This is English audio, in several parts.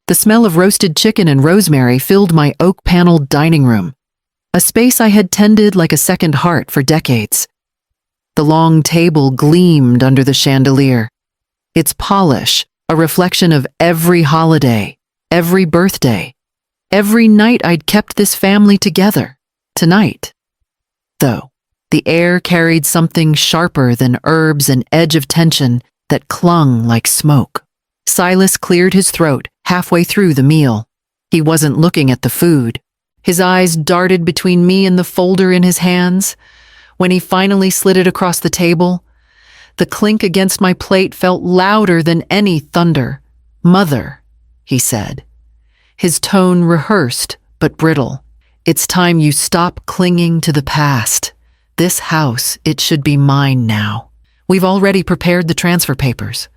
The smell of roasted chicken and rosemary filled my oak-paneled dining room, a space I had tended like a second heart for decades. The long table gleamed under the chandelier, its polish a reflection of every holiday, every birthday, every night I'd kept this family together. Tonight, though, the air carried something sharper than herbs, an edge of tension that clung like smoke. Silas cleared his throat halfway through the meal. He wasn't looking at the food. His eyes darted between me and the folder in his hands. When he finally slid it across the table, the clink against my plate felt louder than any thunder. "Mother," he said, his tone rehearsed but brittle. "It's time you stop clinging to the past. This house, it should be mine now. We've already prepared the transfer papers.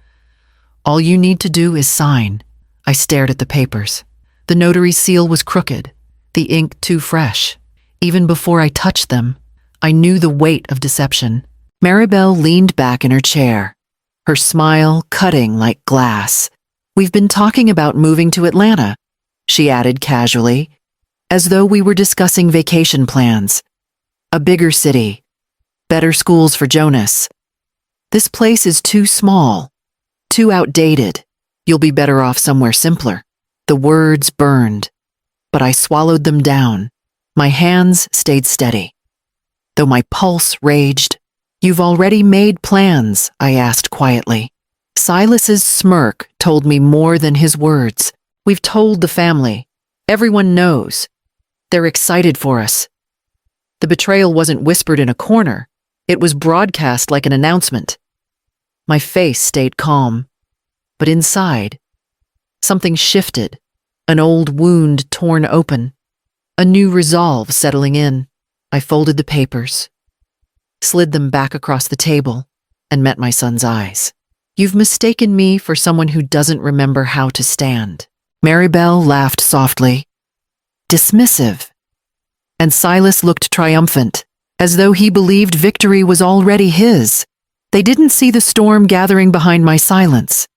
All you need to do is sign." I stared at the papers. The notary's seal was crooked, the ink too fresh. Even before I touched them, I knew the weight of deception. Maribel leaned back in her chair, her smile cutting like glass. "We've been talking about moving to Atlanta," she added casually, as though we were discussing vacation plans. "A bigger city, better schools for Jonas. This place is too small, too outdated. You'll be better off somewhere simpler." The words burned, but I swallowed them down. My hands stayed steady, though my pulse raged. "You've already made plans?" I asked quietly. Silas's smirk told me more than his words. "We've told the family. Everyone knows. They're excited for us." The betrayal wasn't whispered in a corner. It was broadcast like an announcement. My face stayed calm, but inside, something shifted, an old wound torn open, a new resolve settling in. I folded the papers, slid them back across the table, and met my son's eyes. "You've mistaken me for someone who doesn't remember how to stand." Maribel laughed softly, dismissive, and Silas looked triumphant, as though he believed victory was already his. They didn't see the storm gathering behind my silence.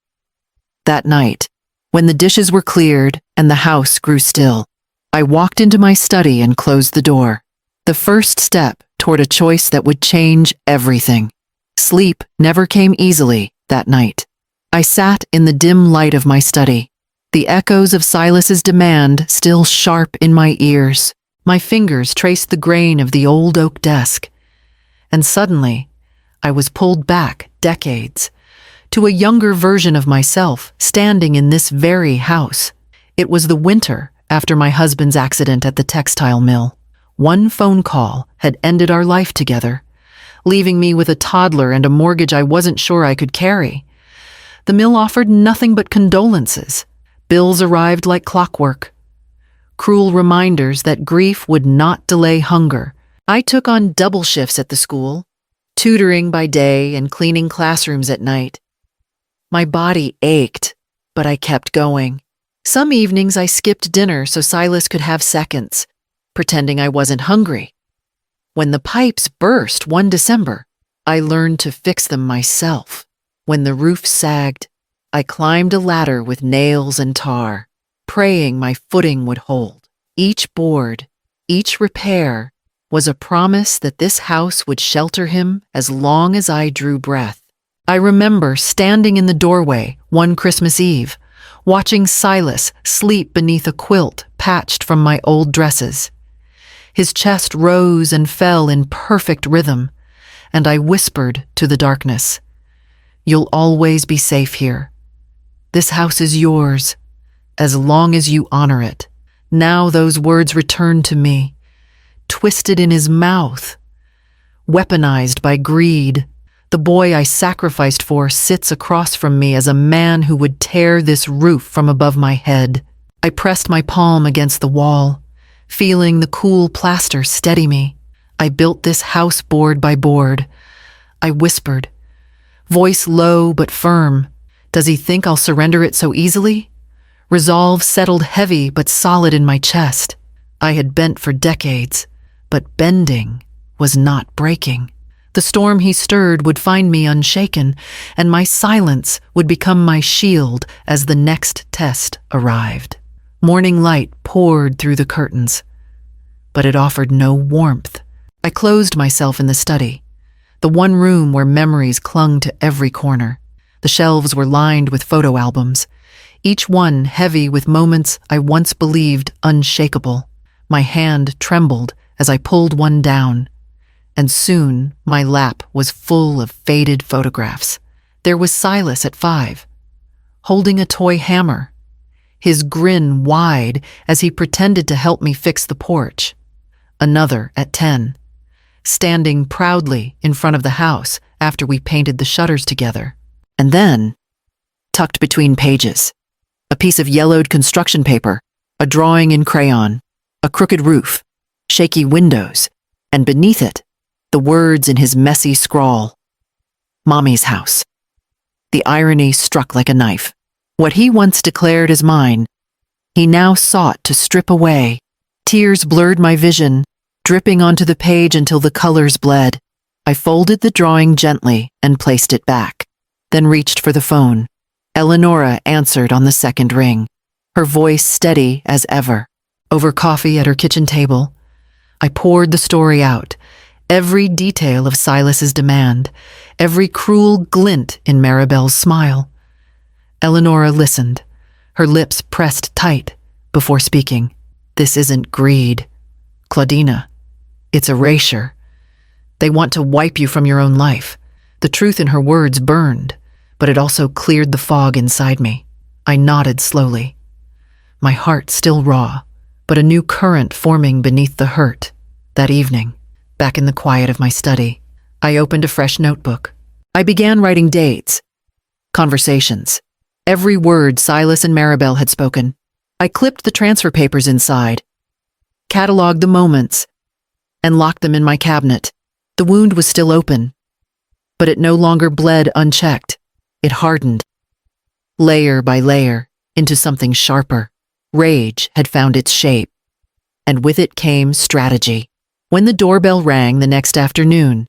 That night, when the dishes were cleared and the house grew still, I walked into my study and closed the door. The first step toward a choice that would change everything. Sleep never came easily that night. I sat in the dim light of my study, the echoes of Silas's demand still sharp in my ears. My fingers traced the grain of the old oak desk, and suddenly, I was pulled back decades, to a younger version of myself standing in this very house. It was the winter after my husband's accident at the textile mill. One phone call had ended our life together, leaving me with a toddler and a mortgage I wasn't sure I could carry. The mill offered nothing but condolences. Bills arrived like clockwork, cruel reminders that grief would not delay hunger. I took on double shifts at the school, tutoring by day and cleaning classrooms at night. My body ached, but I kept going. Some evenings I skipped dinner so Silas could have seconds, pretending I wasn't hungry. When the pipes burst one December, I learned to fix them myself. When the roof sagged, I climbed a ladder with nails and tar, praying my footing would hold. Each board, each repair, was a promise that this house would shelter him as long as I drew breath. I remember standing in the doorway one Christmas Eve, watching Silas sleep beneath a quilt patched from my old dresses. His chest rose and fell in perfect rhythm, and I whispered to the darkness, "You'll always be safe here. This house is yours, as long as you honor it." Now those words returned to me, twisted in his mouth, weaponized by greed. The boy I sacrificed for sits across from me as a man who would tear this roof from above my head. I pressed my palm against the wall, feeling the cool plaster steady me. I built this house board by board. I whispered, voice low but firm, "Does he think I'll surrender it so easily?" Resolve settled heavy but solid in my chest. I had bent for decades, but bending was not breaking. The storm he stirred would find me unshaken, and my silence would become my shield as the next test arrived. Morning light poured through the curtains, but it offered no warmth. I closed myself in the study, the one room where memories clung to every corner. The shelves were lined with photo albums, each one heavy with moments I once believed unshakable. My hand trembled as I pulled one down, and soon my lap was full of faded photographs. There was Silas at 5, holding a toy hammer, his grin wide as he pretended to help me fix the porch. Another at 10, standing proudly in front of the house after we painted the shutters together. And then, tucked between pages, a piece of yellowed construction paper, a drawing in crayon, a crooked roof, shaky windows, and beneath it, the words in his messy scrawl, Mommy's house. The irony struck like a knife. What he once declared as mine, he now sought to strip away. Tears blurred my vision, dripping onto the page until the colors bled. I folded the drawing gently and placed it back, then reached for the phone. Eleonora answered on the second ring, her voice steady as ever. Over coffee at her kitchen table, I poured the story out, every detail of Silas's demand, every cruel glint in Maribel's smile. Eleonora listened, her lips pressed tight before speaking. This isn't greed, Claudina. It's erasure. They want to wipe you from your own life. The truth in her words burned, but it also cleared the fog inside me. I nodded slowly, my heart still raw, but a new current forming beneath the hurt. That evening, back in the quiet of my study, I opened a fresh notebook. I began writing dates, conversations, every word Silas and Maribel had spoken. I clipped the transfer papers inside, cataloged the moments, and locked them in my cabinet. The wound was still open, but it no longer bled unchecked. It hardened, layer by layer, into something sharper. Rage had found its shape, and with it came strategy. When the doorbell rang the next afternoon,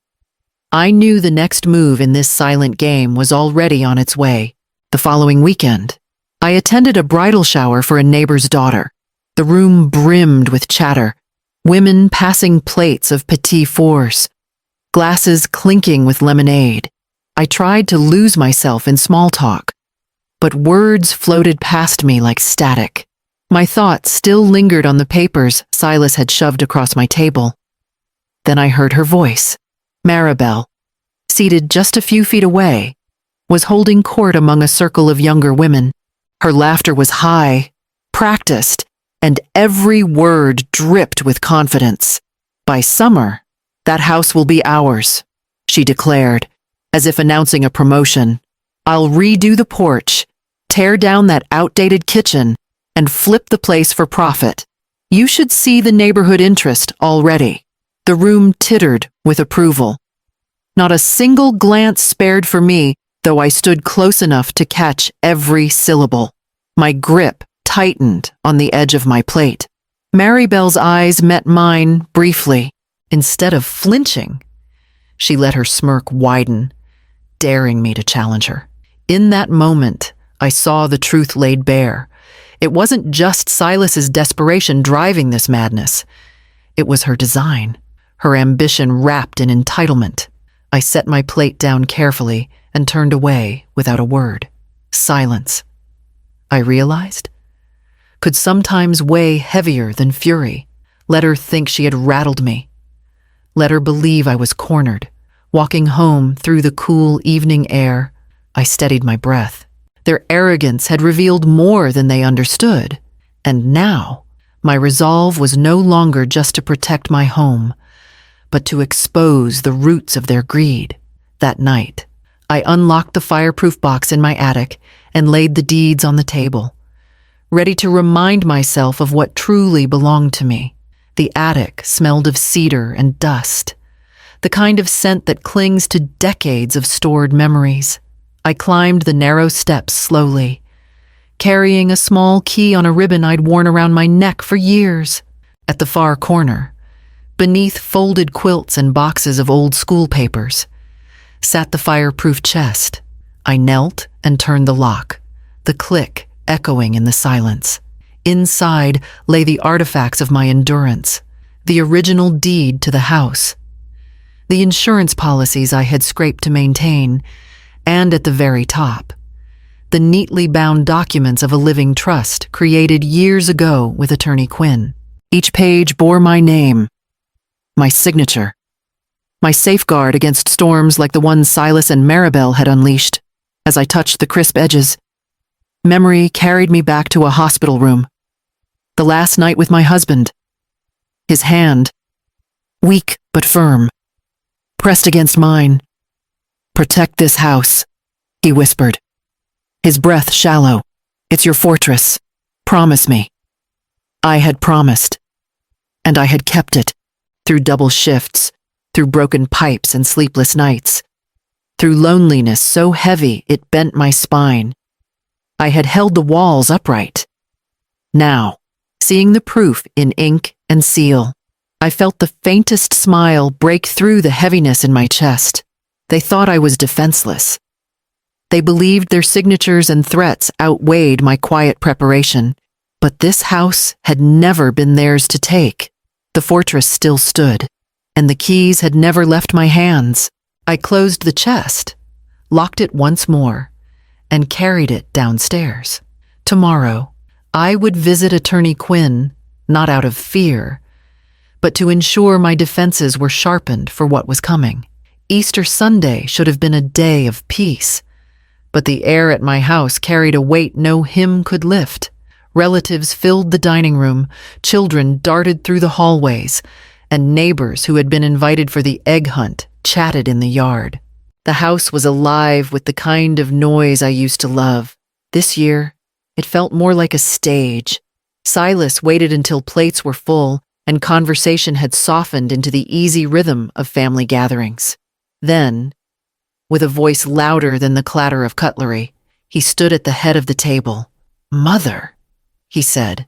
I knew the next move in this silent game was already on its way. The following weekend, I attended a bridal shower for a neighbor's daughter. The room brimmed with chatter, women passing plates of petit fours, glasses clinking with lemonade. I tried to lose myself in small talk, but words floated past me like static. My thoughts still lingered on the papers Silas had shoved across my table. Then I heard her voice. Maribel, seated just a few feet away, was holding court among a circle of younger women. Her laughter was high, practiced, and every word dripped with confidence. By summer, that house will be ours, she declared, as if announcing a promotion. I'll redo the porch, tear down that outdated kitchen, and flip the place for profit. You should see the neighborhood interest already. The room tittered with approval. Not a single glance spared for me, though I stood close enough to catch every syllable. My grip tightened on the edge of my plate. Maribel's eyes met mine briefly. Instead of flinching, she let her smirk widen, daring me to challenge her. In that moment, I saw the truth laid bare. It wasn't just Silas's desperation driving this madness. It was her design, her ambition wrapped in entitlement. I set my plate down carefully and turned away without a word. Silence, I realized, could sometimes weigh heavier than fury. Let her think she had rattled me. Let her believe I was cornered. Walking home through the cool evening air, I steadied my breath. Their arrogance had revealed more than they understood, and now my resolve was no longer just to protect my home, but to expose the roots of their greed. That night, I unlocked the fireproof box in my attic and laid the deeds on the table, ready to remind myself of what truly belonged to me. The attic smelled of cedar and dust, the kind of scent that clings to decades of stored memories. I climbed the narrow steps slowly, carrying a small key on a ribbon I'd worn around my neck for years. At the far corner, Beneath folded quilts and boxes of old school papers sat the fireproof chest. I knelt and turned the lock, the click echoing in the silence. Inside lay the artifacts of my endurance, the original deed to the house, the insurance policies I had scraped to maintain, and at the very top, the neatly bound documents of a living trust created years ago with Attorney Quinn. Each page bore my name, my signature, my safeguard against storms like the one Silas and Maribel had unleashed. As I touched the crisp edges, memory carried me back to a hospital room. The last night with my husband. His hand, weak but firm, pressed against mine. "Protect this house," he whispered. His breath shallow. "It's your fortress. Promise me." I had promised, and I had kept it, through double shifts, through broken pipes and sleepless nights, through loneliness so heavy it bent my spine. I had held the walls upright. Now, seeing the proof in ink and seal, I felt the faintest smile break through the heaviness in my chest. They thought I was defenseless. They believed their signatures and threats outweighed my quiet preparation. But this house had never been theirs to take. The fortress still stood, and the keys had never left my hands. I closed the chest, locked it once more, and carried it downstairs. Tomorrow, I would visit Attorney Quinn, not out of fear, but to ensure my defenses were sharpened for what was coming. Easter Sunday should have been a day of peace, but the air at my house carried a weight no hymn could lift. Relatives filled the dining room, children darted through the hallways, and neighbors who had been invited for the egg hunt chatted in the yard. The house was alive with the kind of noise I used to love. This year, it felt more like a stage. Silas waited until plates were full and conversation had softened into the easy rhythm of family gatherings. Then, with a voice louder than the clatter of cutlery, he stood at the head of the table. "Mother," he said,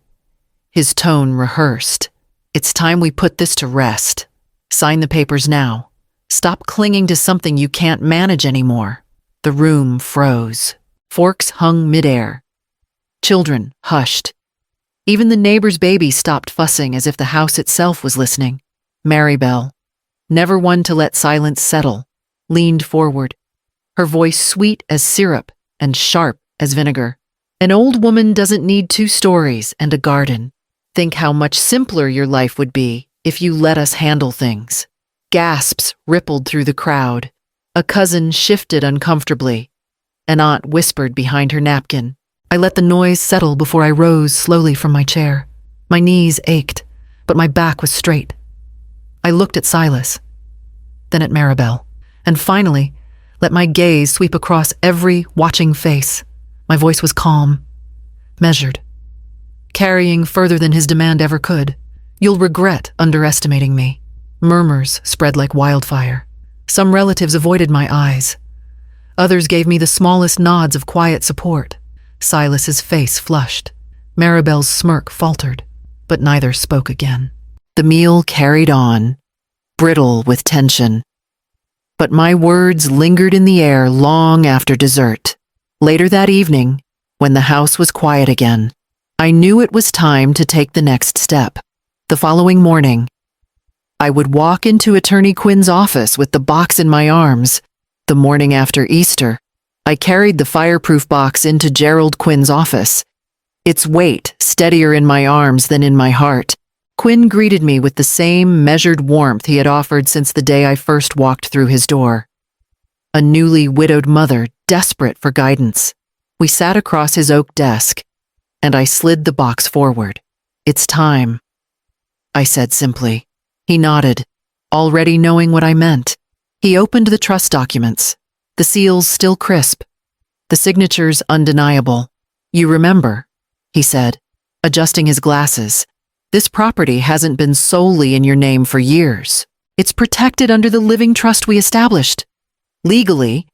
his tone rehearsed. "It's time we put this to rest. Sign the papers now. Stop clinging to something you can't manage anymore." The room froze. Forks hung midair. Children hushed. Even the neighbor's baby stopped fussing as if the house itself was listening. Maribel, never one to let silence settle, leaned forward, her voice sweet as syrup and sharp as vinegar. "An old woman doesn't need 2 stories and a garden. Think how much simpler your life would be if you let us handle things." Gasps rippled through the crowd. A cousin shifted uncomfortably. An aunt whispered behind her napkin. I let the noise settle before I rose slowly from my chair. My knees ached, but my back was straight. I looked at Silas, then at Maribel, and finally let my gaze sweep across every watching face. My voice was calm, measured, carrying further than his demand ever could. "You'll regret underestimating me." Murmurs spread like wildfire. Some relatives avoided my eyes. Others gave me the smallest nods of quiet support. Silas's face flushed. Maribel's smirk faltered, but neither spoke again. The meal carried on, brittle with tension. But my words lingered in the air long after dessert. Later that evening, when the house was quiet again, I knew it was time to take the next step. The following morning, I would walk into Attorney Quinn's office with the box in my arms. The morning after Easter, I carried the fireproof box into Gerald Quinn's office, its weight steadier in my arms than in my heart. Quinn greeted me with the same measured warmth he had offered since the day I first walked through his door. A newly widowed mother, desperate for guidance. We sat across his oak desk, and I slid the box forward. "It's time," I said simply. He nodded, already knowing what I meant. He opened the trust documents, the seals still crisp, the signatures undeniable. "You remember," he said, adjusting his glasses, "this property hasn't been solely in your name for years. It's protected under the living trust we established. Legally,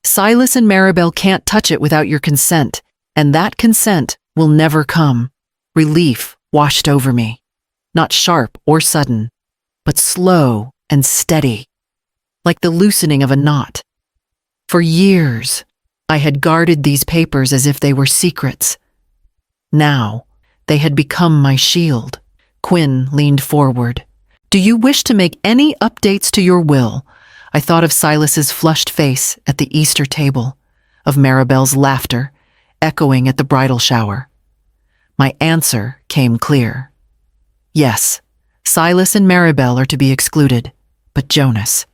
Silas and Maribel can't touch it without your consent, and that consent will never come." Relief washed over me. Not sharp or sudden, but slow and steady, like the loosening of a knot. For years, I had guarded these papers as if they were secrets. Now, they had become my shield. Quinn leaned forward. "Do you wish to make any updates to your will?" I thought of Silas's flushed face at the Easter table, of Maribel's laughter echoing at the bridal shower. My answer came clear. Yes, Silas and Maribel are to be excluded, but Jonas.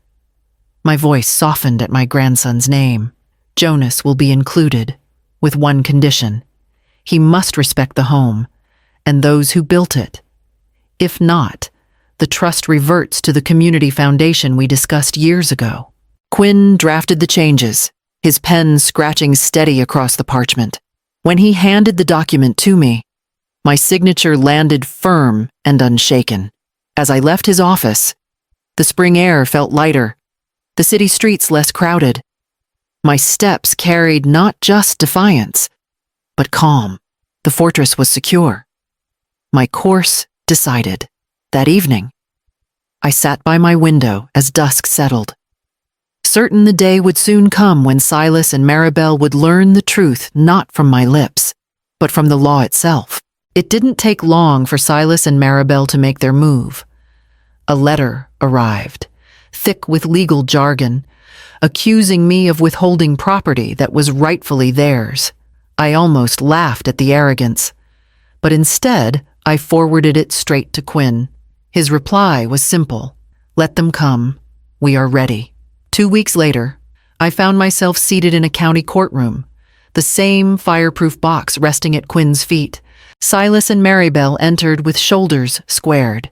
My voice softened at my grandson's name. Jonas will be included, with one condition. He must respect the home and those who built it. If not, the trust reverts to the community foundation we discussed years ago. Quinn drafted the changes, his pen scratching steady across the parchment. When he handed the document to me, my signature landed firm and unshaken. As I left his office, the spring air felt lighter, the city streets less crowded. My steps carried not just defiance, but calm. The fortress was secure. My course decided. That evening, I sat by my window as dusk settled, certain the day would soon come when Silas and Maribel would learn the truth not from my lips, but from the law itself. It didn't take long for Silas and Maribel to make their move. A letter arrived, thick with legal jargon, accusing me of withholding property that was rightfully theirs. I almost laughed at the arrogance, but instead I forwarded it straight to Quinn. His reply was simple. "Let them come. We are ready." 2 weeks later, I found myself seated in a county courtroom, the same fireproof box resting at Quinn's feet. Silas and Maribel entered with shoulders squared,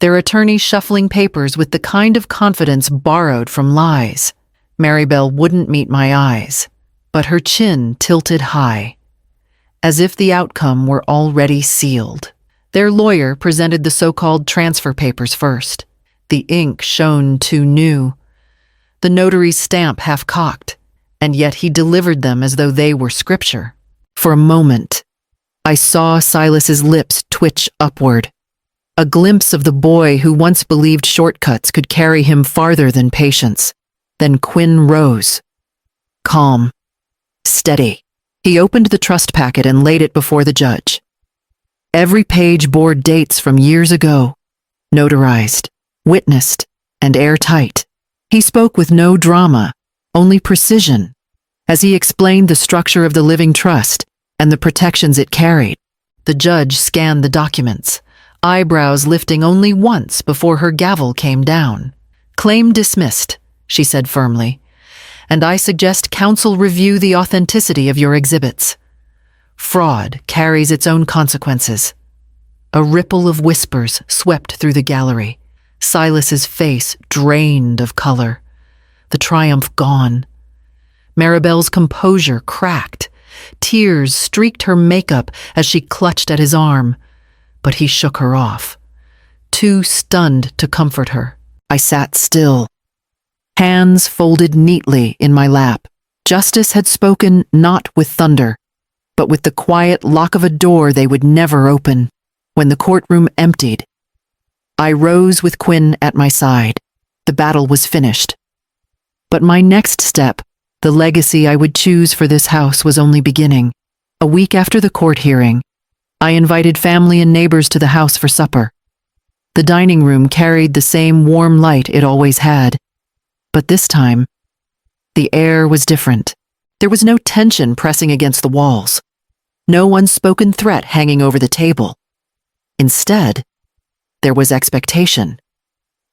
their attorneys shuffling papers with the kind of confidence borrowed from lies. Maribel wouldn't meet my eyes, but her chin tilted high, as if the outcome were already sealed. Their lawyer presented the so-called transfer papers first. The ink shone too new, the notary's stamp half-cocked, and yet he delivered them as though they were scripture. For a moment, I saw Silas's lips twitch upward, a glimpse of the boy who once believed shortcuts could carry him farther than patience. Then Quinn rose, calm, steady. He opened the trust packet and laid it before the judge. Every page bore dates from years ago, notarized, witnessed, and airtight. He spoke with no drama, only precision, as he explained the structure of the living trust and the protections it carried. The judge scanned the documents, eyebrows lifting only once before her gavel came down. "Claim dismissed," she said firmly, "and I suggest counsel review the authenticity of your exhibits. Fraud carries its own consequences." A ripple of whispers swept through the gallery. Silas's face drained of color, the triumph gone. Maribel's composure cracked. Tears streaked her makeup as she clutched at his arm, but he shook her off, too stunned to comfort her. I sat still, hands folded neatly in my lap. Justice had spoken not with thunder, but with the quiet lock of a door they would never open. When the courtroom emptied, I rose with Quinn at my side. The battle was finished. But my next step, the legacy I would choose for this house, was only beginning. A week after the court hearing, I invited family and neighbors to the house for supper. The dining room carried the same warm light it always had. But this time, the air was different. There was no tension pressing against the walls, no unspoken threat hanging over the table. Instead, there was expectation,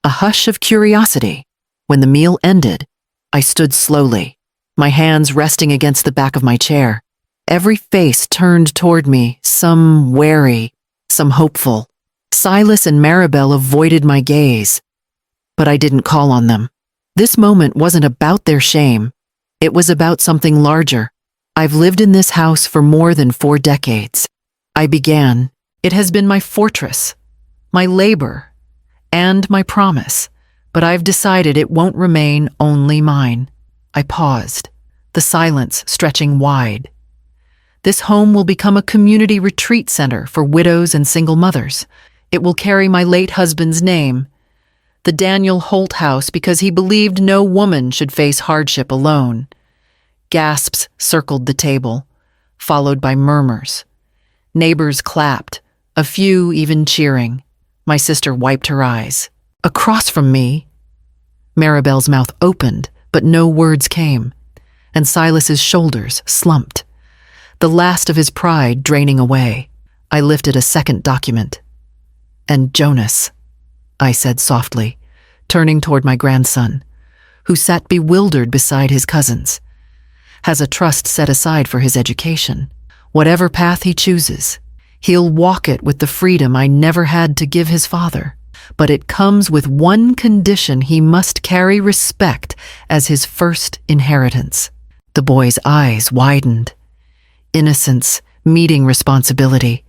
a hush of curiosity. When the meal ended, I stood slowly, my hands resting against the back of my chair. Every face turned toward me, some wary, some hopeful. Silas and Maribel avoided my gaze, but I didn't call on them. This moment wasn't about their shame. It was about something larger. I've lived in this house for more than 4 decades. I began. It has been my fortress, my labor, and my promise, but I've decided it won't remain only mine. I paused, the silence stretching wide. This home will become a community retreat center for widows and single mothers. It will carry my late husband's name, The Daniel Holt house because he believed no woman should face hardship alone. Gasps circled the table, followed by murmurs. Neighbors clapped, a few even cheering. My sister wiped her eyes. Across from me, Maribel's mouth opened, but no words came, and Silas's shoulders slumped, the last of his pride draining away. I lifted a second document. "And Jonas," I said softly, turning toward my grandson, who sat bewildered beside his cousins, "has a trust set aside for his education. Whatever path he chooses, he'll walk it with the freedom I never had to give his father. But it comes with one condition: he must carry respect as his first inheritance." The boy's eyes widened, innocence meeting responsibility,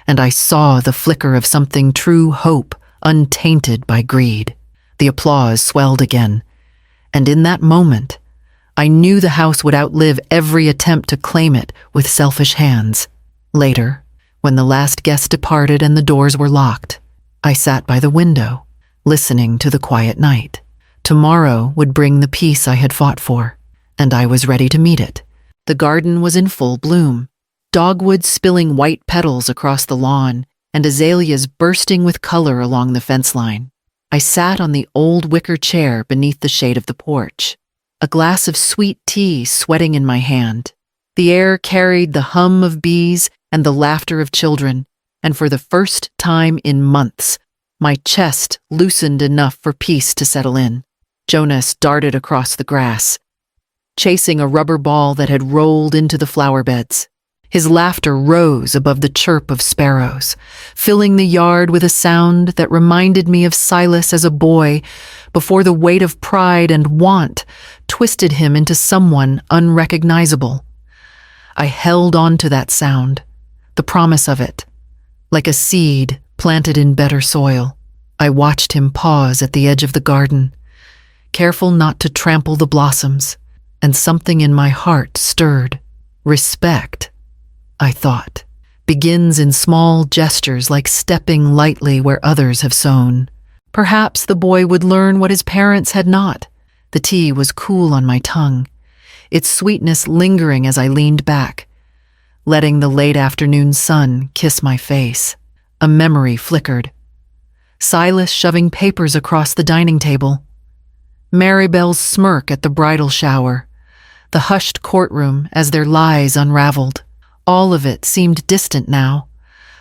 and I saw the flicker of something true hope, untainted by greed. The applause swelled again, and in that moment, I knew the house would outlive every attempt to claim it with selfish hands. Later, when the last guest departed and the doors were locked, I sat by the window, listening to the quiet night. Tomorrow would bring the peace I had fought for, and I was ready to meet it. The garden was in full bloom, dogwood spilling white petals across the lawn, and azaleas bursting with color along the fence line. I sat on the old wicker chair beneath the shade of the porch, a glass of sweet tea sweating in my hand. The air carried the hum of bees and the laughter of children, and for the first time in months, my chest loosened enough for peace to settle in. Jonas darted across the grass, chasing a rubber ball that had rolled into the flower beds. His laughter rose above the chirp of sparrows, filling the yard with a sound that reminded me of Silas as a boy before the weight of pride and want twisted him into someone unrecognizable. I held on to that sound, the promise of it, like a seed planted in better soil. I watched him pause at the edge of the garden, careful not to trample the blossoms, and something in my heart stirred. Respect, I thought, begins in small gestures like stepping lightly where others have sown. Perhaps the boy would learn what his parents had not. The tea was cool on my tongue, its sweetness lingering as I leaned back, letting the late afternoon sun kiss my face. A memory flickered. Silas shoving papers across the dining table. Maribel's smirk at the bridal shower. The hushed courtroom as their lies unraveled. All of it seemed distant now,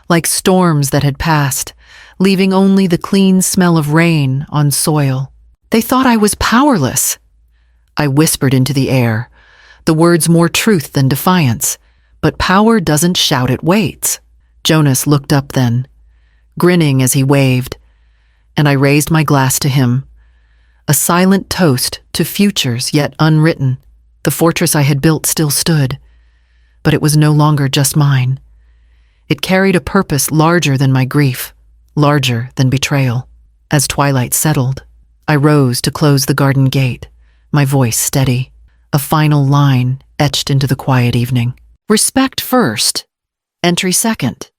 like storms that had passed, leaving only the clean smell of rain on soil. They thought I was powerless. I whispered into the air, the words more truth than defiance. But power doesn't shout, it waits. Jonas looked up then, grinning as he waved, and I raised my glass to him, a silent toast to futures yet unwritten. The fortress I had built still stood, but it was no longer just mine. It carried a purpose larger than my grief, larger than betrayal. As twilight settled, I rose to close the garden gate, my voice steady, a final line etched into the quiet evening. Respect first, entry second.